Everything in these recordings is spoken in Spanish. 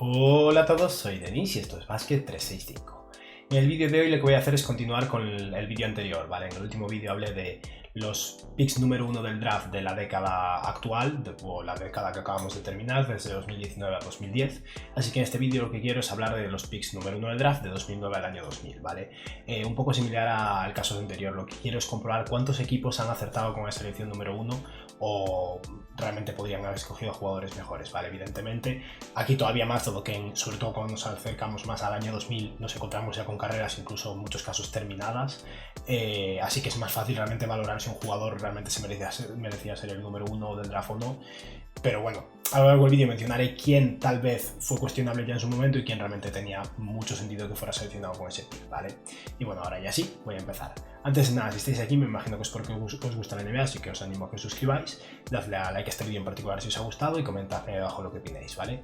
Hola a todos, soy Denis y esto es Basket 365. En el vídeo de hoy lo que voy a hacer es continuar con el vídeo anterior, ¿vale? En el último vídeo hablé de los picks número 1 del draft de la década actual, o la década que acabamos de terminar, desde 2019 a 2010. Así que en este vídeo lo que quiero es hablar de los picks número 1 del draft de 2009 al año 2000, ¿vale? Un poco similar al caso anterior, lo que quiero es comprobar cuántos equipos han acertado con la selección número 1 o realmente podrían haber escogido jugadores mejores, ¿vale? Evidentemente, aquí todavía más, todo que sobre todo cuando nos acercamos más al año 2000 nos encontramos ya con carreras incluso en muchos casos terminadas, así que es más fácil realmente valorar si un jugador realmente se merecía ser el número 1 del draft o no. Pero bueno, a lo largo del vídeo mencionaré quién tal vez fue cuestionable ya en su momento y quién realmente tenía mucho sentido que fuera seleccionado con ese pick, ¿vale? Y bueno, ahora ya sí, voy a empezar. Antes de nada, si estáis aquí, me imagino que es porque os gusta la NBA, así que os animo a que os suscribáis, dadle a like a este vídeo en particular si os ha gustado y comentad abajo lo que opináis, ¿vale?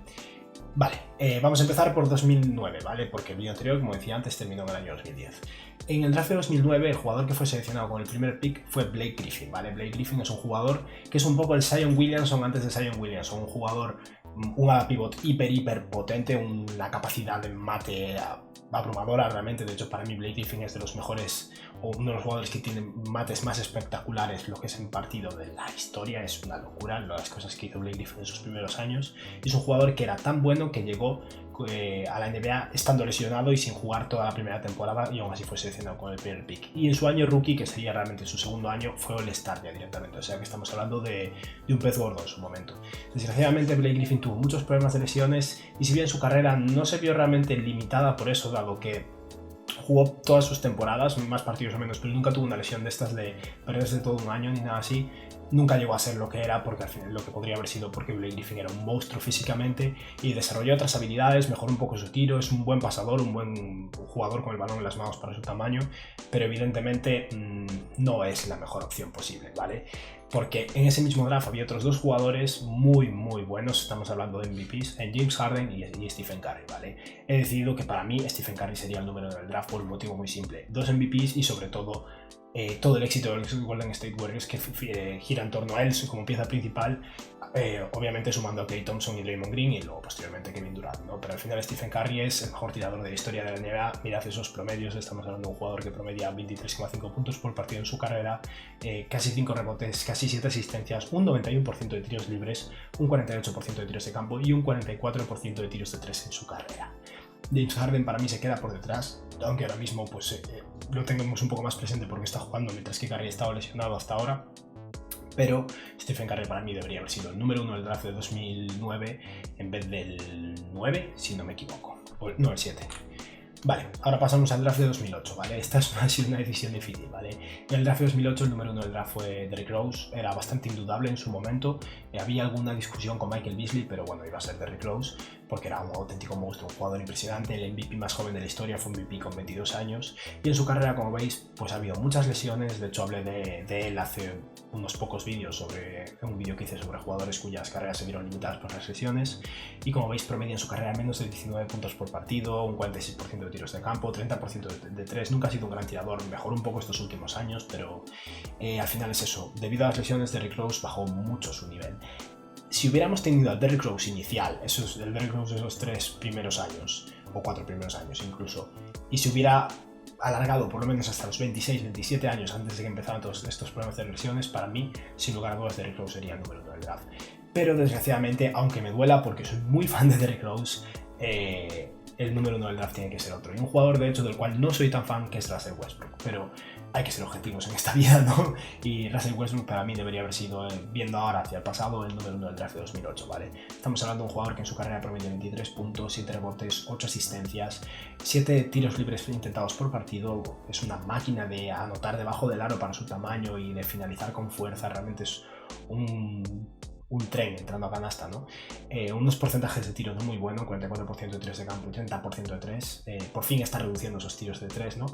Vale, vamos a empezar por 2009, ¿vale? Porque el vídeo anterior, como decía antes, terminó en el año 2010. En el draft de 2009, el jugador que fue seleccionado con el primer pick fue Blake Griffin, ¿vale? Blake Griffin es un jugador que es un poco el Zion Williamson antes de Zion Williamson, un jugador, un ala pivot hiper potente, una capacidad de mate abrumadora realmente. De hecho, para mí Blake Griffin es de los mejores, o uno de los jugadores que tienen mates más espectaculares lo que es en partido de la historia. Es una locura las cosas que hizo Blake Griffin en sus primeros años. Es un jugador que era tan bueno que llegó a la NBA estando lesionado y sin jugar toda la primera temporada, y aún así fue seleccionado con el primer pick. Y en su año rookie, que sería realmente su segundo año, fue All-Star ya directamente. O sea que estamos hablando de un pez gordo en su momento. Desgraciadamente Blake Griffin tuvo muchos problemas de lesiones, y si bien su carrera no se vio realmente limitada por eso, dado que jugó todas sus temporadas, más partidos o menos, pero nunca tuvo una lesión de estas de perderse todo un año ni nada así. Nunca llegó a ser lo que era, porque al final lo que podría haber sido, porque Blake Griffin era un monstruo físicamente y desarrolló otras habilidades, mejoró un poco su tiro, es un buen pasador, un buen jugador con el balón en las manos para su tamaño, pero evidentemente no es la mejor opción posible, ¿vale? Porque en ese mismo draft había otros dos jugadores muy buenos, estamos hablando de MVPs, en James Harden y Stephen Curry, ¿vale? He decidido que para mí Stephen Curry sería el número del draft por un motivo muy simple: dos MVPs y sobre todo todo el éxito de los Golden State Warriors que gira en torno a él como pieza principal, obviamente sumando a Klay Thompson y Draymond Green y luego posteriormente Kevin Durant, ¿no? Pero al final Stephen Curry es el mejor tirador de la historia de la NBA. Mirad esos promedios, estamos hablando de un jugador que promedia 23,5 puntos por partido en su carrera, casi 5 rebotes, casi 7 asistencias, un 91% de tiros libres, un 48% de tiros de campo y un 44% de tiros de 3 en su carrera. James Harden para mí se queda por detrás, aunque ahora mismo pues lo tenemos un poco más presente porque está jugando, mientras que Curry ha estado lesionado hasta ahora. Pero Stephen Curry para mí debería haber sido el número 1 del draft de 2009 en vez del 9, si no me equivoco, no, el 7. Vale, ahora pasamos al draft de 2008, ¿vale? Esta ha sido una decisión difícil, ¿vale? En el draft de 2008 el número 1 del draft fue Derrick Rose, era bastante indudable en su momento. Había alguna discusión con Michael Beasley, pero bueno, iba a ser Derrick Rose porque era un auténtico monstruo, un jugador impresionante, el MVP más joven de la historia, fue MVP con 22 años, y en su carrera, como veis, pues ha habido muchas lesiones. De hecho, hablé de él hace unos pocos vídeos, sobre un vídeo que hice sobre jugadores cuyas carreras se vieron limitadas por las lesiones, y como veis promedia en su carrera menos de 19 puntos por partido, un 46% de tiros de campo, 30% de 3, nunca ha sido un gran tirador, mejoró un poco estos últimos años, pero al final es eso, debido a las lesiones Derrick Rose bajó mucho su nivel. Si hubiéramos tenido al Derrick Rose inicial, eso es el Derrick Rose de los 3 primeros años, o 4 primeros años incluso, y se hubiera alargado por lo menos hasta los 26, 27 años antes de que empezaran todos estos problemas de lesiones, para mí, sin lugar a dudas, Derrick Rose sería el número 1 del draft. Pero desgraciadamente, aunque me duela porque soy muy fan de Derrick Rose, el número 1 del draft tiene que ser otro. Y un jugador, de hecho, del cual no soy tan fan, que es Russell Westbrook. Pero hay que ser objetivos en esta vida, ¿no? Y Russell Westbrook para mí debería haber sido, viendo ahora hacia el pasado, el número 1 del draft de 2008, ¿vale? Estamos hablando de un jugador que en su carrera promedia 23 puntos, 7 rebotes, 8 asistencias, 7 tiros libres intentados por partido. Es una máquina de anotar debajo del aro para su tamaño y de finalizar con fuerza. Realmente es un tren entrando a canasta, ¿no? Unos porcentajes de tiro no muy buenos, 44% de tiros de campo y 30% de 3. Por fin está reduciendo esos tiros de 3, ¿no?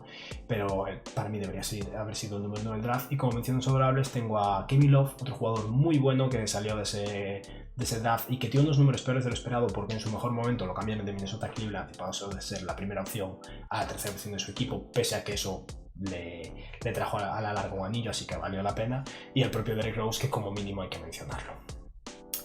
Pero para mí debería haber sido el número 1 del draft. Y como menciones honorables tengo a Kevin Love, otro jugador muy bueno que salió de ese draft y que tiene unos números peores de lo esperado, porque en su mejor momento lo cambiaron de Minnesota a Cleveland y pasó de ser la primera opción a la tercera opción de su equipo, pese a que eso le trajo a la larga un anillo, así que valió la pena. Y el propio Derrick Rose, que como mínimo hay que mencionarlo.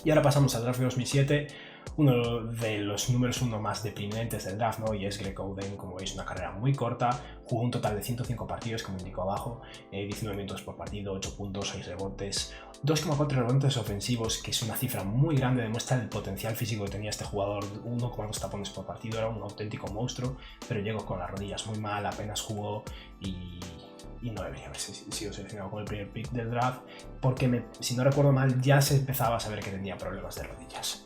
Y ahora pasamos al draft de 2007, uno de los números uno más deprimentes del draft, ¿no? Y es Greg Oden, como veis, una carrera muy corta, jugó un total de 105 partidos, como indico abajo, 19 minutos por partido, 8 puntos, 6 rebotes, 2,4 rebotes ofensivos, que es una cifra muy grande, demuestra el potencial físico que tenía este jugador, 1,2 tapones por partido, era un auténtico monstruo, pero llegó con las rodillas muy mal, apenas jugó y no debería haber sido seleccionado con el primer pick del draft, porque si no recuerdo mal ya se empezaba a saber que tenía problemas de rodillas.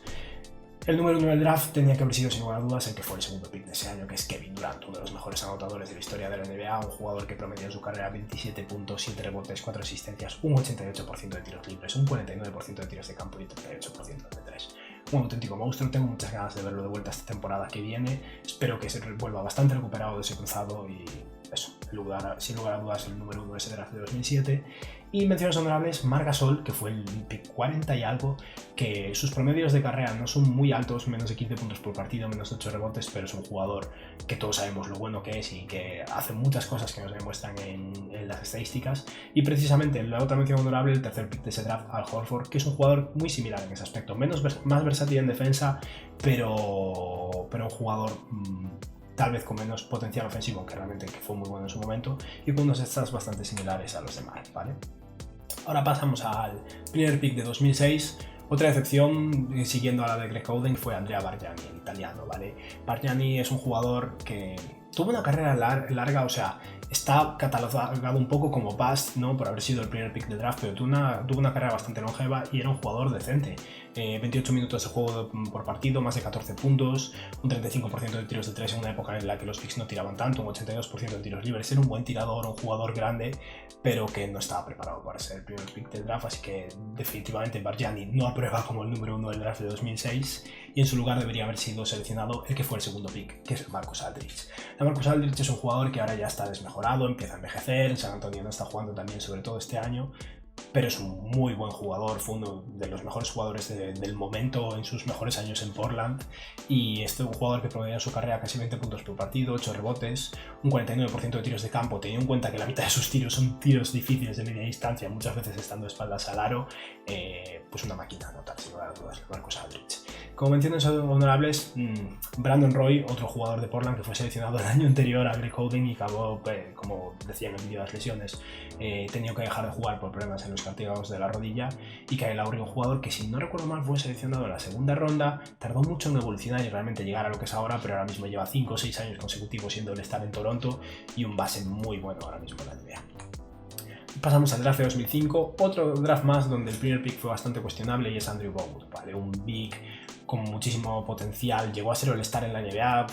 El número 1 del draft tenía que haber sido sin lugar a dudas el que fue el segundo pick de ese año, que es Kevin Durant, uno de los mejores anotadores de la historia de la NBA, un jugador que promedió en su carrera 27 puntos, 7 rebotes, 4 asistencias, un 88% de tiros libres, un 49% de tiros de campo y un 38% de 3. Un auténtico monstruo, tengo muchas ganas de verlo de vuelta esta temporada que viene, espero que se vuelva bastante recuperado de ese cruzado y eso, sin lugar a dudas el número 1 de ese draft de 2007. Y menciones honorables, Marc Gasol, que fue el pick 40 y algo, que sus promedios de carrera no son muy altos, menos de 15 puntos por partido, menos de 8 rebotes, pero es un jugador que todos sabemos lo bueno que es y que hace muchas cosas que nos demuestran en las estadísticas. Y precisamente la otra mención honorable, el tercer pick de ese draft, Al Horford, que es un jugador muy similar en ese aspecto, más versátil en defensa, pero un jugador tal vez con menos potencial ofensivo, aunque realmente que fue muy bueno en su momento, y con unos stats bastante similares a los demás, ¿vale? Ahora pasamos al primer pick de 2006. Otra excepción, siguiendo a la de Greg Oden, fue Andrea Bargnani, el italiano, ¿vale? Bargnani es un jugador que tuvo una carrera larga, o sea, está catalogado un poco como bust, ¿no? Por haber sido el primer pick del draft, pero tuvo una carrera bastante longeva y era un jugador decente. 28 minutos de juego por partido, más de 14 puntos, un 35% de tiros de 3 en una época en la que los picks no tiraban tanto, un 82% de tiros libres. Era un buen tirador, un jugador grande, pero que no estaba preparado para ser el primer pick del draft, así que definitivamente Bargnani no aprueba como el número 1 del draft de 2006 y en su lugar debería haber sido seleccionado el que fue el segundo pick, que es Marcus Aldridge. Marcus Aldridge es un jugador que ahora ya está desmejorado, empieza a envejecer, en San Antonio no está jugando también, sobre todo este año, pero es un muy buen jugador, fue uno de los mejores jugadores del momento en sus mejores años en Portland, y este es un jugador que promedia en su carrera casi 20 puntos por partido, 8 rebotes, un 49% de tiros de campo, teniendo en cuenta que la mitad de sus tiros son tiros difíciles de media distancia, muchas veces estando de espaldas al aro, pues una máquina de anotar, sin lugar a dudas, Marcus Aldridge. Como menciones honorables, Brandon Roy, otro jugador de Portland que fue seleccionado el año anterior a Greg Oden y acabó, como decía en el vídeo de las lesiones, tenido que dejar de jugar por problemas en los cartílagos de la rodilla, y Kyle Lowry, un jugador que, si no recuerdo mal, fue seleccionado en la segunda ronda, tardó mucho en evolucionar y realmente llegar a lo que es ahora, pero ahora mismo lleva 5 o 6 años consecutivos siendo el estar en Toronto y un base muy bueno ahora mismo en la NBA. Pasamos al draft de 2005, otro draft más donde el primer pick fue bastante cuestionable y es Andrew Bogut, ¿vale? Un big con muchísimo potencial, llegó a ser All-Star en la NBA,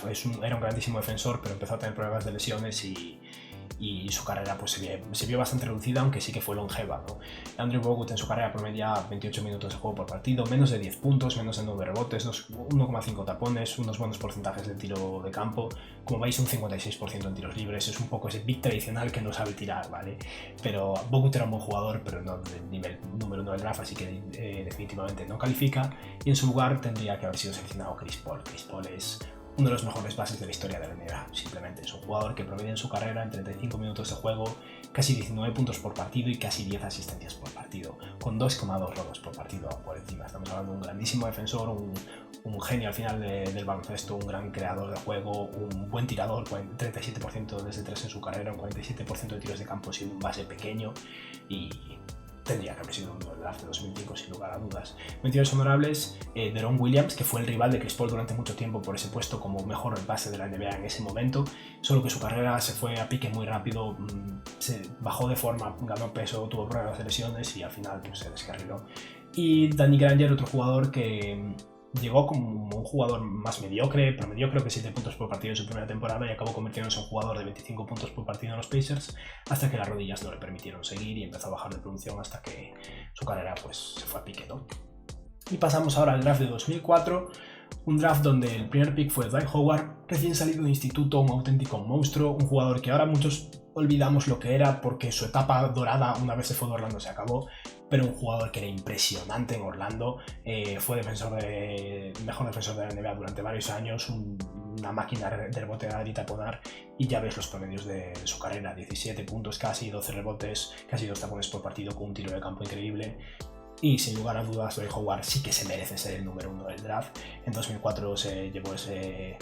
era un grandísimo defensor, pero empezó a tener problemas de lesiones y su carrera pues se vio bastante reducida, aunque sí que fue longeva, ¿no? Andrew Bogut en su carrera promedia 28 minutos de juego por partido, menos de 10 puntos, menos de 9 rebotes, 1,5 tapones, unos buenos porcentajes de tiro de campo, como veis un 56% en tiros libres, es un poco ese big tradicional que no sabe tirar, ¿vale? Pero Bogut era un buen jugador, pero no del nivel número 1 del draft, así que definitivamente no califica, y en su lugar tendría que haber sido seleccionado Chris Paul. Chris Paul es uno de los mejores bases de la historia de la NBA, simplemente es un jugador que promedia en su carrera en 35 minutos de juego casi 19 puntos por partido y casi 10 asistencias por partido, con 2,2 robos por partido por encima. Estamos hablando de un grandísimo defensor, un genio al final del baloncesto, un gran creador de juego, un buen tirador, 37% desde 3 en su carrera, un 47% de tiros de campo siendo un base pequeño, y tendría que haber sido uno del draft de 2005 sin lugar a dudas. Menciones honorables, Deron Williams, que fue el rival de Chris Paul durante mucho tiempo por ese puesto como mejor base de la NBA en ese momento, solo que su carrera se fue a pique muy rápido, se bajó de forma, ganó peso, tuvo problemas de lesiones y al final pues, se descarriló. Y Danny Granger, otro jugador que llegó como un jugador más mediocre, promedió creo que 7 puntos por partido en su primera temporada y acabó convirtiéndose en un jugador de 25 puntos por partido en los Pacers, hasta que las rodillas no le permitieron seguir y empezó a bajar de producción hasta que su carrera pues se fue a pique, ¿no? Y pasamos ahora al draft de 2004, un draft donde el primer pick fue Dwight Howard, recién salido de instituto, un auténtico monstruo, un jugador que ahora muchos olvidamos lo que era porque su etapa dorada una vez se fue de Orlando se acabó, pero un jugador que era impresionante en Orlando, fue mejor defensor de la NBA durante varios años, una máquina de rebotear y taponar, y ya ves los promedios de su carrera, 17 puntos casi, 12 rebotes, casi 2 tapones por partido con un tiro de campo increíble. y sin lugar a dudas Dwight Howard sí que se merece ser el número 1 del draft. En 2004 se llevó ese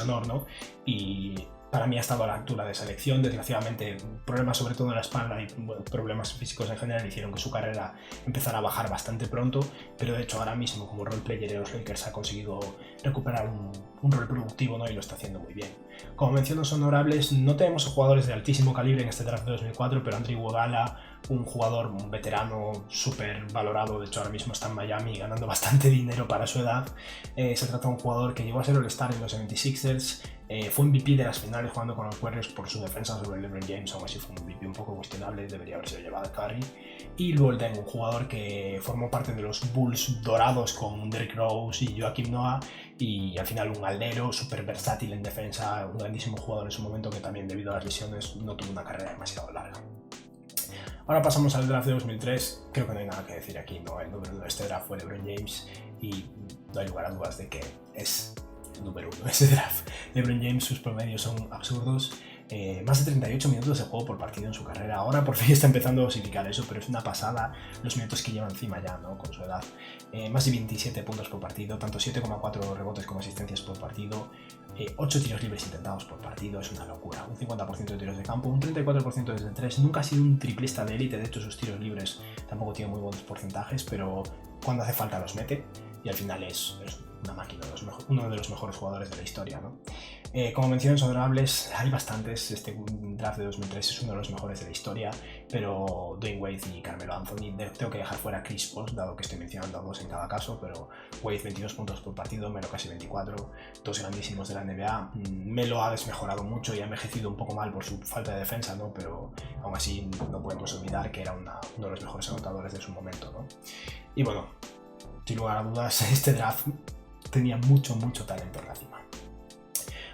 honor, ¿no? Y para mí ha estado a la altura de selección. Desgraciadamente, problemas sobre todo en la espalda y problemas físicos en general hicieron que su carrera empezara a bajar bastante pronto, pero de hecho ahora mismo como role player de los Lakers ha conseguido recuperar un rol productivo, ¿no? Y lo está haciendo muy bien. Como menciones honorables, no tenemos jugadores de altísimo calibre en este draft de 2004, pero Andre Iguodala, un jugador, un veterano súper valorado, de hecho ahora mismo está en Miami ganando bastante dinero para su edad. Se trata de un jugador que llegó a ser All-Star en los 76ers, fue MVP de las finales jugando con los Warriors por su defensa sobre LeBron James, aún así fue un MVP un poco cuestionable, debería haber sido llevado a Curry. Y luego tengo un jugador que formó parte de los Bulls dorados con Derrick Rose y Joakim Noah, y al final un aldero súper versátil en defensa, un grandísimo jugador en su momento que también debido a las lesiones no tuvo una carrera demasiado larga. Ahora pasamos al draft de 2003, creo que no hay nada que decir aquí, ¿no? El número 1 de este draft fue LeBron James y no hay lugar a dudas de que es el número 1 de ese draft. LeBron James, sus promedios son absurdos, más de 38 minutos de juego por partido en su carrera. Ahora por fin está empezando a dosificar eso, pero es una pasada los minutos que lleva encima ya, ¿no? Con su edad. Más de 27 puntos por partido, tanto 7,4 rebotes como asistencias por partido, 8 tiros libres intentados por partido, es una locura. Un 50% de tiros de campo, un 34% desde 3. Nunca ha sido un triplista de élite, de hecho sus tiros libres tampoco tienen muy buenos porcentajes, pero cuando hace falta los mete y al final es una máquina, uno de los mejores jugadores de la historia, ¿no? Como menciones honorables, hay bastantes. Este draft de 2003 es uno de los mejores de la historia, pero Dwayne Wade y Carmelo Anthony, tengo que dejar fuera a Chris Paul, dado que estoy mencionando a dos en cada caso, pero Wade 22 puntos por partido, Melo casi 24, dos grandísimos de la NBA. Melo ha desmejorado mucho y ha envejecido un poco mal por su falta de defensa, ¿no? Pero aún así no podemos olvidar que era uno de los mejores anotadores de su momento, ¿no? Y bueno, sin lugar a dudas, este draft tenía mucho talento en la cima.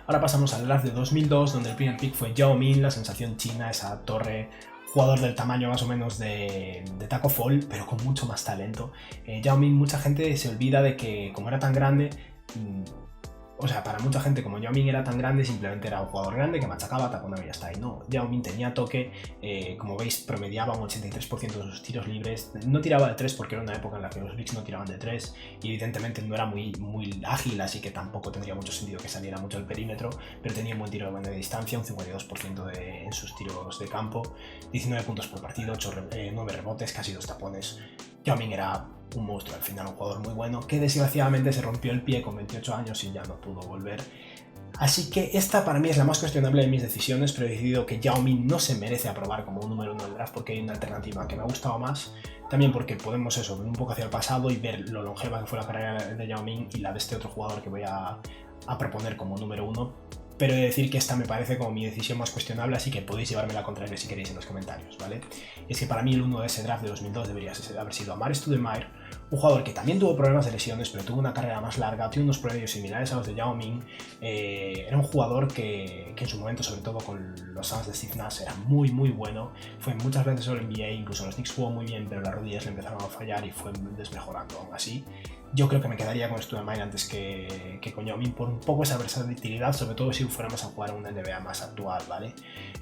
Ahora pasamos al draft de 2002, donde el primer pick fue Yao Ming, la sensación china, esa torre, jugador del tamaño más o menos de Taco Fall, pero con mucho más talento. Yao Ming, mucha gente se olvida de que como era tan grande, o sea, para mucha gente como Yao Ming era tan grande, simplemente era un jugador grande que machacaba, taponaba y ya está. Y no, Yao Ming tenía toque, como veis promediaba un 83% de sus tiros libres, no tiraba de 3 porque era una época en la que los Bigs no tiraban de 3 y evidentemente no era muy ágil, así que tampoco tendría mucho sentido que saliera mucho al perímetro, pero tenía un buen tiro de buena distancia, un 52% en sus tiros de campo, 19 puntos por partido, 9 rebotes, casi 2 tapones. Yao Ming era un monstruo, al final un jugador muy bueno, que desgraciadamente se rompió el pie con 28 años y ya no pudo volver. Así que esta para mí es la más cuestionable de mis decisiones, pero he decidido que Yao Ming no se merece aprobar como un número 1 del draft porque hay una alternativa que me ha gustado más, también porque podemos ver un poco hacia el pasado y ver lo longeva que fue la carrera de Yao Ming y la de este otro jugador que voy a proponer como número 1. Pero he de decir que esta me parece como mi decisión más cuestionable, así que podéis llevarme la contraria si queréis en los comentarios, ¿vale? Y es que para mí el 1 de ese draft de 2002 debería haber sido Amar'e Stoudemire, un jugador que también tuvo problemas de lesiones, pero tuvo una carrera más larga, tiene unos promedios similares a los de Yao Ming. Era un jugador que en su momento, sobre todo con los Suns de Steve Nash, era muy bueno. Fue muchas veces All NBA, incluso los Knicks jugó muy bien, pero las rodillas le empezaron a fallar y fue desmejorando. Aún así, yo creo que me quedaría con Stoudemire antes que con Yao Ming por un poco esa versatilidad, sobre todo si fuéramos a jugar a una NBA más actual, ¿vale?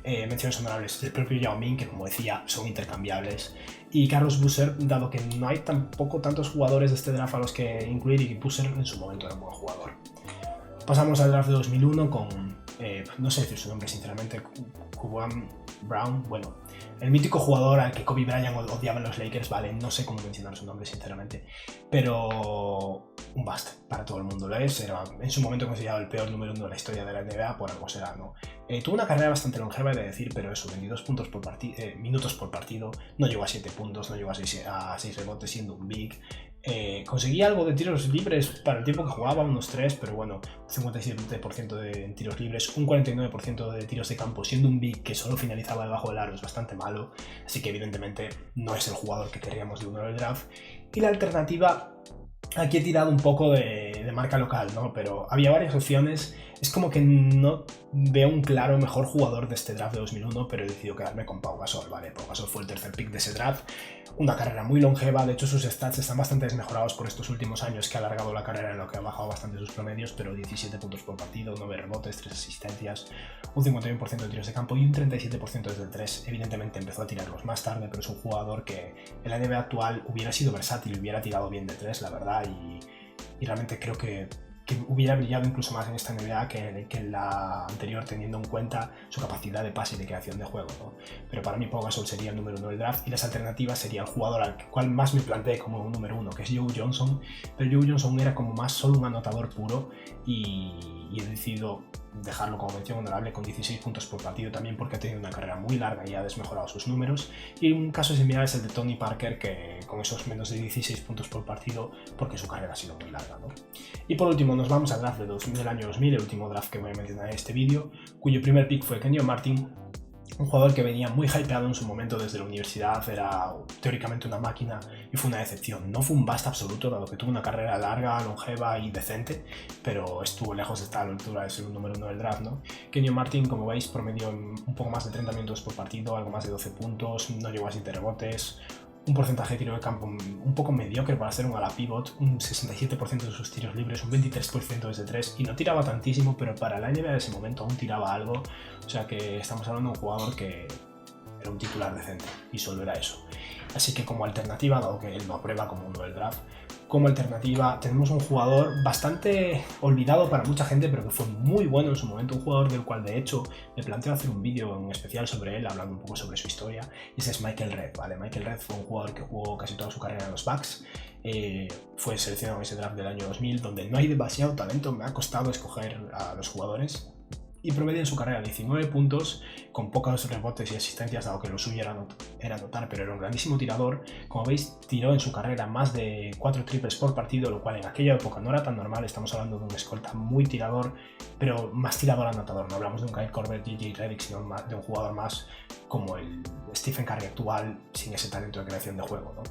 Menciones honorables del propio Yao Ming, que como decía, son intercambiables, y Carlos Boozer, dado que no hay tampoco tantos jugadores de este draft a los que incluir, y Boozer en su momento era un buen jugador. Pasamos al draft de 2001 con, no sé decir su nombre sinceramente, Kwame Brown, bueno, el mítico jugador al que Kobe Bryant odiaba en los Lakers, vale, no sé cómo mencionar su nombre sinceramente, pero un bust para todo el mundo lo es, era en su momento considerado el peor número 1 de la historia de la NBA, por algo será, ¿no? Tuvo una carrera bastante longeva, he de decir, pero eso, 22 minutos por partido, no llegó a 7 puntos, no llegó a 6 rebotes siendo un big. Conseguía algo de tiros libres para el tiempo que jugaba, unos 3, pero bueno, 57% de tiros libres, un 49% de tiros de campo, siendo un big que solo finalizaba debajo del aro es bastante malo, así que evidentemente no es el jugador que queríamos de uno del draft. Y la alternativa Aquí he tirado un poco de marca local, ¿no? Pero había varias opciones. Es como que no veo un claro mejor jugador de este draft de 2001, pero he decidido quedarme con Pau Gasol, ¿vale? Pau Gasol fue el tercer pick de ese draft. Una carrera muy longeva, de hecho sus stats están bastante desmejorados por estos últimos años, que ha alargado la carrera en lo que ha bajado bastante sus promedios, pero 17 puntos por partido, 9 rebotes, 3 asistencias, un 51% de tiros de campo y un 37% desde el 3. Evidentemente empezó a tirarlos más tarde, pero es un jugador que en la NBA actual hubiera sido versátil, hubiera tirado bien de 3, la verdad, y realmente creo que hubiera brillado incluso más en esta NBA que en la anterior, teniendo en cuenta su capacidad de pase y de creación de juego, ¿no? Pero para mí Pau Gasol sería el número 1 del draft, y las alternativas sería el jugador al cual más me planteé como un número 1, que es Joe Johnson, pero Joe Johnson era como más solo un anotador puro, y he decidido dejarlo como mención honorable con 16 puntos por partido, también porque ha tenido una carrera muy larga y ha desmejorado sus números. Y un caso similar es el de Tony Parker, que con esos menos de 16 puntos por partido, porque su carrera ha sido muy larga, ¿no? Y por último nos vamos al draft del año 2000, el último draft que voy a mencionar en este vídeo, cuyo primer pick fue Kenyon Martin, un jugador que venía muy hypeado en su momento desde la universidad, era teóricamente una máquina y fue una decepción. No fue un bust absoluto, dado que tuvo una carrera larga, longeva y decente, pero estuvo lejos de estar a la altura de ser un número 1 del draft, ¿no? Kenyon Martin, como veis, promedió un poco más de 30 minutos por partido, algo más de 12 puntos, no llegó a 7 rebotes, un porcentaje de tiro de campo un poco mediocre para ser un ala pivot, un 67% de sus tiros libres, un 23% desde 3, y no tiraba tantísimo, pero para la NBA de ese momento aún tiraba algo, o sea que estamos hablando de un jugador que era un titular decente, y solo era eso. Así que como alternativa, dado que él no aprueba como uno del draft, como alternativa tenemos un jugador bastante olvidado para mucha gente, pero que fue muy bueno en su momento, un jugador del cual de hecho me planteo hacer un vídeo en especial sobre él, hablando un poco sobre su historia, y ese es Michael Redd, ¿vale? Michael Redd fue un jugador que jugó casi toda su carrera en los Bucks, fue seleccionado en ese draft del año 2000, donde no hay demasiado talento, me ha costado escoger a los jugadores, y promedia en su carrera 19 puntos, con pocos rebotes y asistencias, dado que lo suyo era anotar, pero era un grandísimo tirador. Como veis, tiró en su carrera más de 4 triples por partido, lo cual en aquella época no era tan normal. Estamos hablando de un escolta muy tirador, pero más tirador anotador. No hablamos de un Kyle Korver, J.J. Redick, sino de un jugador más como el Stephen Curry actual, sin ese talento de creación de juego, ¿no?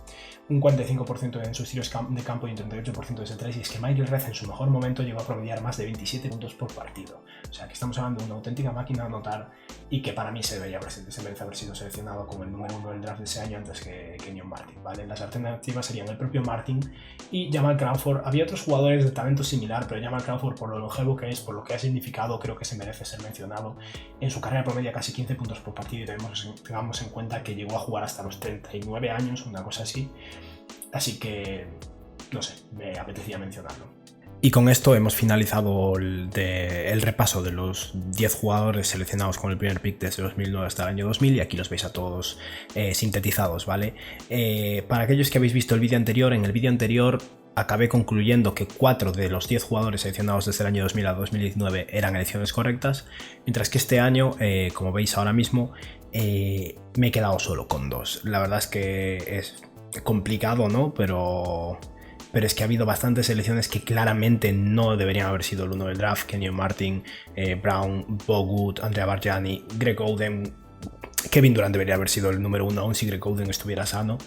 Un 45% en sus tiros de campo y un 38% desde 3, y es que Michael Redd en su mejor momento llegó a promediar más de 27 puntos por partido. O sea que estamos hablando de una auténtica máquina de anotar, y que para mí se merece haber sido seleccionado como el número 1 del draft de ese año antes que Kenyon Martin, ¿vale? Las alternativas serían el propio Martin y Jamal Crawford. Había otros jugadores de talento similar, pero Jamal Crawford, por lo longevo que es, por lo que ha significado, creo que se merece ser mencionado. En su carrera promedia casi 15 puntos por partido, y tengamos en cuenta que llegó a jugar hasta los 39 años, una cosa así. Así que, no sé, me apetecía mencionarlo. Y con esto hemos finalizado el repaso de los 10 jugadores seleccionados con el primer pick desde 2009 hasta el año 2000, y aquí los veis a todos sintetizados, ¿vale? Para aquellos que habéis visto el vídeo anterior, en el vídeo anterior acabé concluyendo que 4 de los 10 jugadores seleccionados desde el año 2000 a 2019 eran elecciones correctas, mientras que este año, como veis ahora mismo, me he quedado solo con 2. La verdad es que es complicado, ¿no? Pero es que ha habido bastantes selecciones que claramente no deberían haber sido el 1 del draft. Kenyon Martin, Brown, Bogut, Andrea Bargnani, Greg Oden. Kevin Durant debería haber sido el número 1 aún si Greg Oden estuviera sano.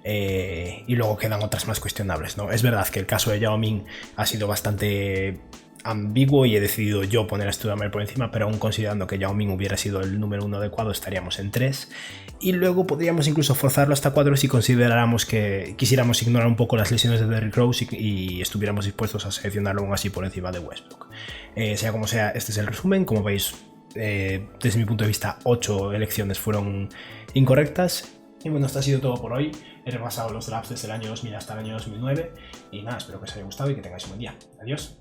Y luego quedan otras más cuestionables, ¿no? Es verdad que el caso de Yao Ming ha sido bastante ambiguo y he decidido yo poner a Stoudemire por encima, pero aún considerando que Yao Ming hubiera sido el número 1 adecuado, estaríamos en 3, y luego podríamos incluso forzarlo hasta 4 si consideráramos que quisiéramos ignorar un poco las lesiones de Derrick Rose y estuviéramos dispuestos a seleccionarlo aún así por encima de Westbrook. Sea como sea, este es el resumen. Como veis, desde mi punto de vista 8 elecciones fueron incorrectas. Y bueno, esto ha sido todo por hoy. He repasado los drafts desde el año 2000 hasta el año 2009 y nada, espero que os haya gustado y que tengáis un buen día. Adiós.